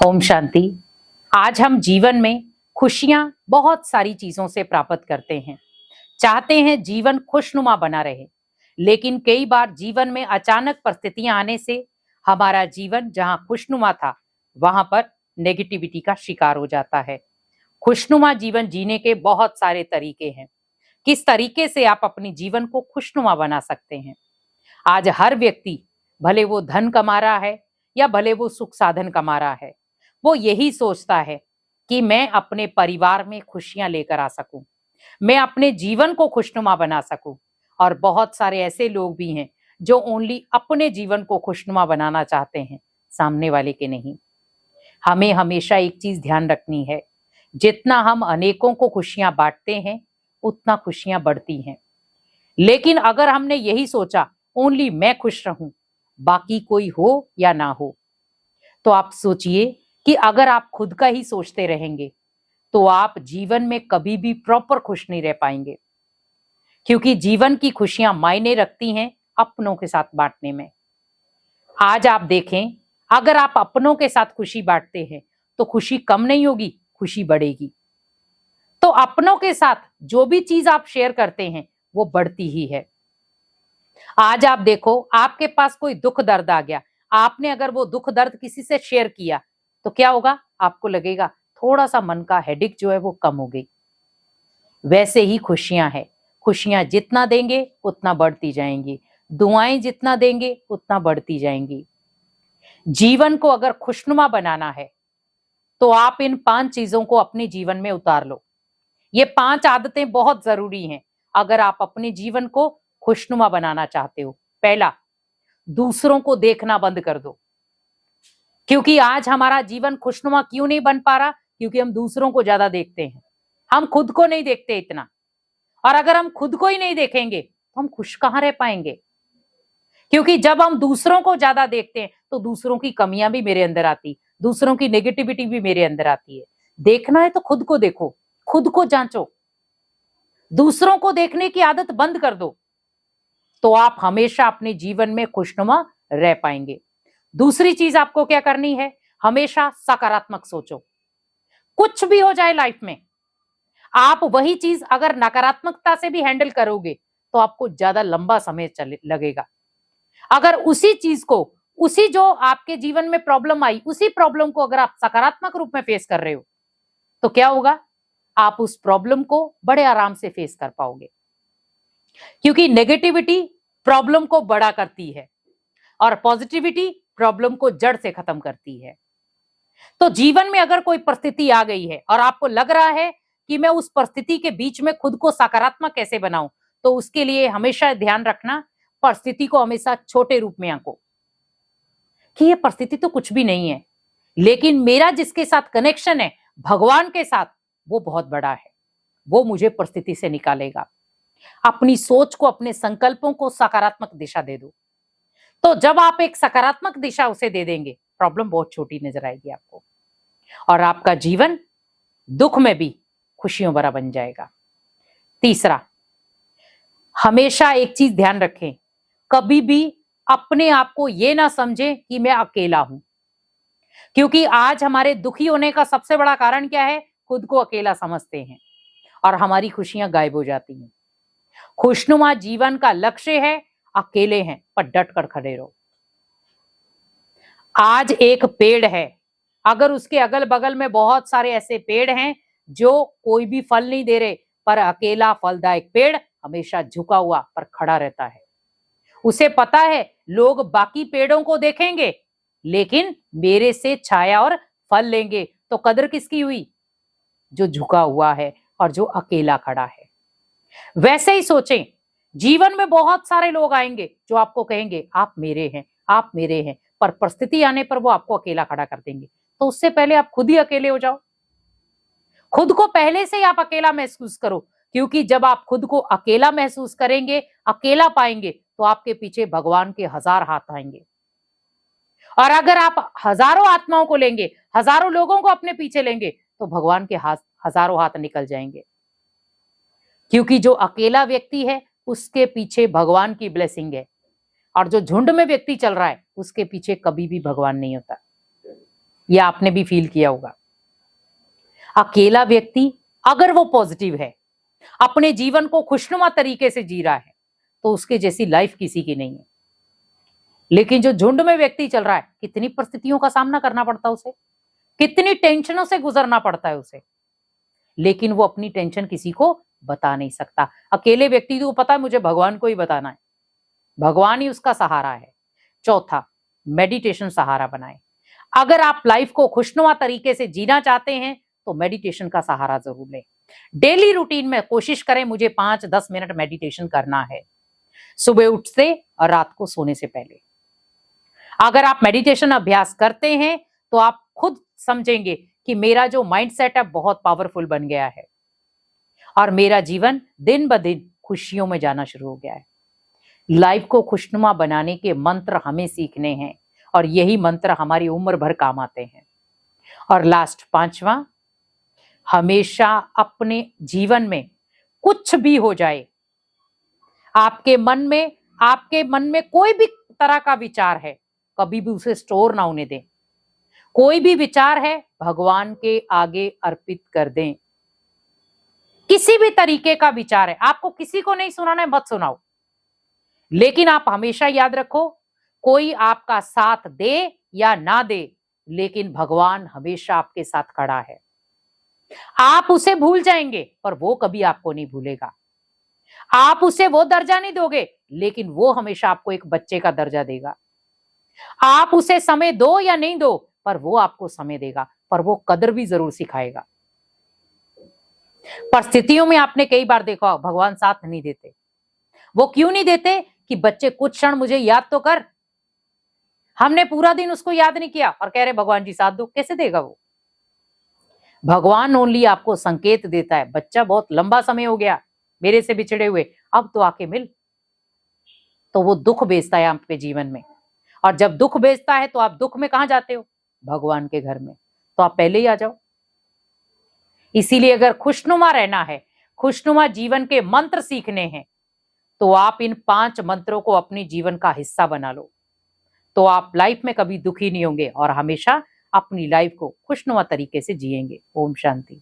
ओम शांति। आज हम जीवन में खुशियां बहुत सारी चीजों से प्राप्त करते हैं, चाहते हैं जीवन खुशनुमा बना रहे, लेकिन कई बार जीवन में अचानक परिस्थितियां आने से हमारा जीवन जहां खुशनुमा था वहां पर नेगेटिविटी का शिकार हो जाता है। खुशनुमा जीवन जीने के बहुत सारे तरीके हैं। किस तरीके से आप अपने जीवन को खुशनुमा बना सकते हैं? आज हर व्यक्ति, भले वो धन कमा रहा है या भले वो सुख साधन कमा रहा है, वो यही सोचता है कि मैं अपने परिवार में खुशियां लेकर आ सकूं, मैं अपने जीवन को खुशनुमा बना सकूं। और बहुत सारे ऐसे लोग भी हैं जो ओनली अपने जीवन को खुशनुमा बनाना चाहते हैं, सामने वाले के नहीं। हमें हमेशा एक चीज ध्यान रखनी है, जितना हम अनेकों को खुशियां बांटते हैं उतना खुशियां बढ़ती हैं। लेकिन अगर हमने यही सोचा ओनली मैं खुश रहूं, बाकी कोई हो या ना हो, तो आप सोचिए कि अगर आप खुद का ही सोचते रहेंगे तो आप जीवन में कभी भी प्रॉपर खुश नहीं रह पाएंगे, क्योंकि जीवन की खुशियां मायने रखती हैं अपनों के साथ बांटने में। आज आप देखें, अगर आप अपनों के साथ खुशी बांटते हैं तो खुशी कम नहीं होगी, खुशी बढ़ेगी। तो अपनों के साथ जो भी चीज आप शेयर करते हैं वो बढ़ती ही है। आज आप देखो, आपके पास कोई दुख दर्द आ गया, आपने अगर वो दुख दर्द किसी से शेयर किया तो क्या होगा? आपको लगेगा थोड़ा सा मन का हेडेक जो है वो कम हो गई। वैसे ही खुशियां है, खुशियां जितना देंगे उतना बढ़ती जाएंगी, दुआएं जितना देंगे उतना बढ़ती जाएंगी। जीवन को अगर खुशनुमा बनाना है तो आप इन 5 चीजों को अपने जीवन में उतार लो। ये 5 आदतें बहुत जरूरी हैं अगर आप अपने जीवन को खुशनुमा बनाना चाहते हो। पहला, दूसरों को देखना बंद कर दो। क्योंकि आज हमारा जीवन खुशनुमा क्यों नहीं बन पा रहा? क्योंकि हम दूसरों को ज्यादा देखते हैं, हम खुद को नहीं देखते इतना। और अगर हम खुद को ही नहीं देखेंगे तो हम खुश कहां रह पाएंगे? क्योंकि जब हम दूसरों को ज्यादा देखते हैं तो दूसरों की कमियां भी मेरे अंदर आती, दूसरों की नेगेटिविटी भी मेरे अंदर आती है। देखना है तो खुद को देखो, खुद को जांचो, दूसरों को देखने की आदत बंद कर दो, तो आप हमेशा अपने जीवन में खुशनुमा रह पाएंगे। दूसरी चीज आपको क्या करनी है? हमेशा सकारात्मक सोचो। कुछ भी हो जाए लाइफ में, आप वही चीज अगर नकारात्मकता से भी हैंडल करोगे तो आपको ज्यादा लंबा समय लगेगा। अगर उसी चीज को, उसी जो आपके जीवन में प्रॉब्लम आई, उसी प्रॉब्लम को अगर आप सकारात्मक रूप में फेस कर रहे हो तो क्या होगा? आप उस प्रॉब्लम को बड़े आराम से फेस कर पाओगे। क्योंकि नेगेटिविटी प्रॉब्लम को बड़ा करती है और पॉजिटिविटी प्रॉब्लम को जड़ से खत्म करती है। तो जीवन में अगर कोई परिस्थिति आ गई है और आपको लग रहा है कि मैं उस परिस्थिति के बीच में खुद को सकारात्मक कैसे बनाऊं, तो उसके लिए हमेशा ध्यान रखना, परिस्थिति को हमेशा छोटे रूप में आंको कि ये परिस्थिति तो कुछ भी नहीं है, लेकिन मेरा जिसके साथ कनेक्शन है, भगवान के साथ, वो बहुत बड़ा है, वो मुझे परिस्थिति से निकालेगा। अपनी सोच को, अपने संकल्पों को सकारात्मक दिशा दे दो। तो जब आप एक सकारात्मक दिशा उसे दे देंगे, प्रॉब्लम बहुत छोटी नजर आएगी आपको और आपका जीवन दुख में भी खुशियों भरा बन जाएगा। तीसरा, हमेशा एक चीज ध्यान रखें, कभी भी अपने आप को यह ना समझें कि मैं अकेला हूं। क्योंकि आज हमारे दुखी होने का सबसे बड़ा कारण क्या है? खुद को अकेला समझते हैं और हमारी खुशियां गायब हो जाती हैं। खुशनुमा जीवन का लक्ष्य है, अकेले हैं पर डट कर खड़े रहो। आज एक पेड़ है, अगर उसके अगल बगल में बहुत सारे ऐसे पेड़ हैं जो कोई भी फल नहीं दे रहे, पर अकेला फलदायक पेड़ हमेशा झुका हुआ पर खड़ा रहता है। उसे पता है लोग बाकी पेड़ों को देखेंगे लेकिन मेरे से छाया और फल लेंगे, तो कदर किसकी हुई? जो झुका हुआ है और जो अकेला खड़ा है। वैसे ही सोचें, जीवन में बहुत सारे लोग आएंगे जो आपको कहेंगे आप मेरे हैं, आप मेरे हैं, पर परिस्थिति आने पर वो आपको अकेला खड़ा कर देंगे। तो उससे पहले आप खुद ही अकेले हो जाओ, खुद को पहले से ही आप अकेला महसूस करो। क्योंकि जब आप खुद को अकेला महसूस करेंगे, अकेला पाएंगे, तो आपके पीछे भगवान के 1000 हाथ आएंगे। और अगर आप हजारों आत्माओं को लेंगे, हजारों लोगों को अपने पीछे लेंगे, तो भगवान के हजारों हाथ निकल जाएंगे। क्योंकि जो अकेला व्यक्ति है उसके पीछे भगवान की ब्लेसिंग है, और जो झुंड में व्यक्ति चल रहा है उसके पीछे कभी भी भगवान नहीं होता। ये आपने भी फील किया होगा। अकेला व्यक्ति अगर वो पॉजिटिव है, अपने जीवन को खुशनुमा तरीके से जी रहा है, तो उसके जैसी लाइफ किसी की नहीं है। लेकिन जो झुंड में व्यक्ति चल रहा है, कितनी परिस्थितियों का सामना करना पड़ता है उसे, कितनी टेंशनों से गुजरना पड़ता है उसे, लेकिन वो अपनी टेंशन किसी को बता नहीं सकता। अकेले व्यक्ति को पता है मुझे भगवान को ही बताना है, भगवान ही उसका सहारा है। चौथा, मेडिटेशन सहारा बनाए। अगर आप लाइफ को खुशनुमा तरीके से जीना चाहते हैं तो मेडिटेशन का सहारा जरूर लें। डेली रूटीन में कोशिश करें मुझे 5-10 मिनट मेडिटेशन करना है, सुबह उठते और रात को सोने से पहले। अगर आप मेडिटेशन अभ्यास करते हैं तो आप खुद समझेंगे कि मेरा जो माइंडसेट है बहुत पावरफुल बन गया है और मेरा जीवन दिन ब दिन खुशियों में जाना शुरू हो गया है। लाइफ को खुशनुमा बनाने के मंत्र हमें सीखने हैं और यही मंत्र हमारी उम्र भर काम आते हैं। और लास्ट, पांचवा, हमेशा अपने जीवन में कुछ भी हो जाए, आपके मन में कोई भी तरह का विचार है, कभी भी उसे स्टोर ना होने दें। कोई भी विचार है भगवान के आगे अर्पित कर दें। किसी भी तरीके का विचार है, आपको किसी को नहीं सुनाना है, मत सुनाओ, लेकिन आप हमेशा याद रखो, कोई आपका साथ दे या ना दे, लेकिन भगवान हमेशा आपके साथ खड़ा है। आप उसे भूल जाएंगे पर वो कभी आपको नहीं भूलेगा। आप उसे वो दर्जा नहीं दोगे, लेकिन वो हमेशा आपको एक बच्चे का दर्जा देगा। आप उसे समय दो या नहीं दो, पर वो आपको समय देगा, पर वो कदर भी जरूर सिखाएगा। परिस्थितियों में आपने कई बार देखा भगवान साथ नहीं देते। वो क्यों नहीं देते कि बच्चे कुछ क्षण मुझे याद तो कर। हमने पूरा दिन उसको याद नहीं किया और कह रहे भगवान जी साथ दो, कैसे देगा वो? भगवान ओनली आपको संकेत देता है, बच्चा बहुत लंबा समय हो गया मेरे से बिछड़े हुए, अब तो आके मिल। तो वो दुख भेजता है आपके जीवन में, और जब दुख भेजता है तो आप दुख में कहां जाते हो? भगवान के घर में। तो आप पहले ही आ जाओ। इसीलिए अगर खुशनुमा रहना है, खुशनुमा जीवन के मंत्र सीखने हैं, तो आप इन 5 मंत्रों को अपने जीवन का हिस्सा बना लो। तो आप लाइफ में कभी दुखी नहीं होंगे और हमेशा अपनी लाइफ को खुशनुमा तरीके से जिएंगे। ओम शांति।